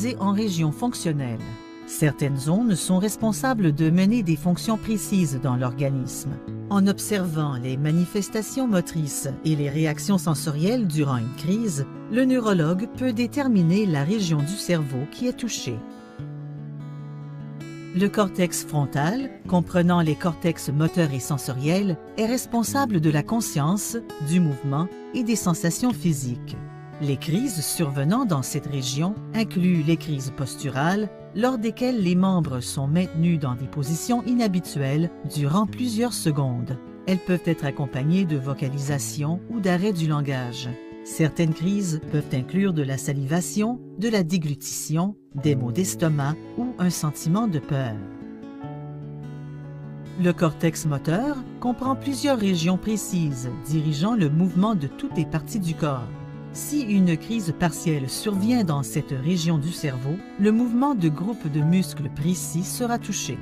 divisées en régions fonctionnelles. Certaines zones sont responsables de mener des fonctions précises dans l'organisme. En observant les manifestations motrices et les réactions sensorielles durant une crise, le neurologue peut déterminer la région du cerveau qui est touchée. Le cortex frontal, comprenant les cortex moteurs et sensoriels, est responsable de la conscience, du mouvement et des sensations physiques. Les crises survenant dans cette région incluent les crises posturales, lors desquelles les membres sont maintenus dans des positions inhabituelles durant plusieurs secondes. Elles peuvent être accompagnées de vocalisation ou d'arrêt du langage. Certaines crises peuvent inclure de la salivation, de la déglutition, des maux d'estomac ou un sentiment de peur. Le cortex moteur comprend plusieurs régions précises dirigeant le mouvement de toutes les parties du corps. Si une crise partielle survient dans cette région du cerveau, le mouvement de groupes de muscles précis sera touché.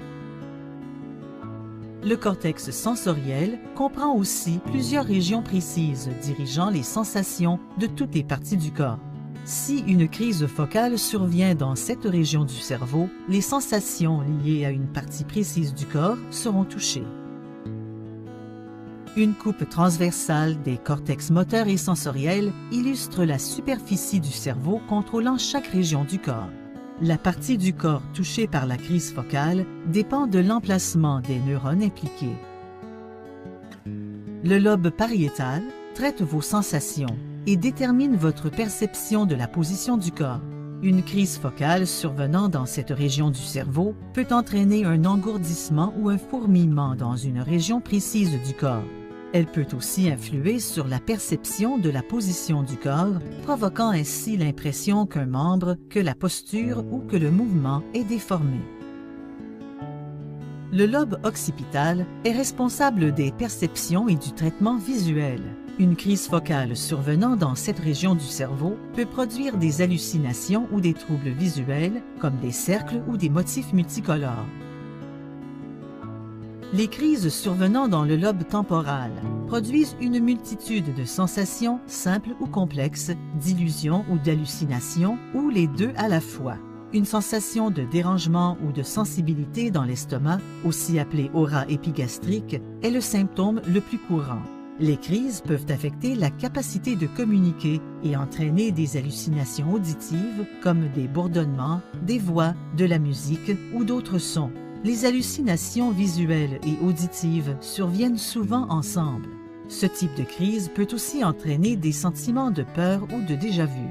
Le cortex sensoriel comprend aussi plusieurs régions précises dirigeant les sensations de toutes les parties du corps. Si une crise focale survient dans cette région du cerveau, les sensations liées à une partie précise du corps seront touchées. Une coupe transversale des cortex moteurs et sensoriels illustre la superficie du cerveau contrôlant chaque région du corps. La partie du corps touchée par la crise focale dépend de l'emplacement des neurones impliqués. Le lobe pariétal traite vos sensations et détermine votre perception de la position du corps. Une crise focale survenant dans cette région du cerveau peut entraîner un engourdissement ou un fourmillement dans une région précise du corps. Elle peut aussi influer sur la perception de la position du corps, provoquant ainsi l'impression qu'un membre, que la posture ou que le mouvement est déformé. Le lobe occipital est responsable des perceptions et du traitement visuel. Une crise focale survenant dans cette région du cerveau peut produire des hallucinations ou des troubles visuels, comme des cercles ou des motifs multicolores. Les crises survenant dans le lobe temporal produisent une multitude de sensations simples ou complexes, d'illusions ou d'hallucinations, ou les deux à la fois. Une sensation de dérangement ou de sensibilité dans l'estomac, aussi appelée aura épigastrique, est le symptôme le plus courant. Les crises peuvent affecter la capacité de communiquer et entraîner des hallucinations auditives comme des bourdonnements, des voix, de la musique ou d'autres sons. Les hallucinations visuelles et auditives surviennent souvent ensemble. Ce type de crise peut aussi entraîner des sentiments de peur ou de déjà-vu.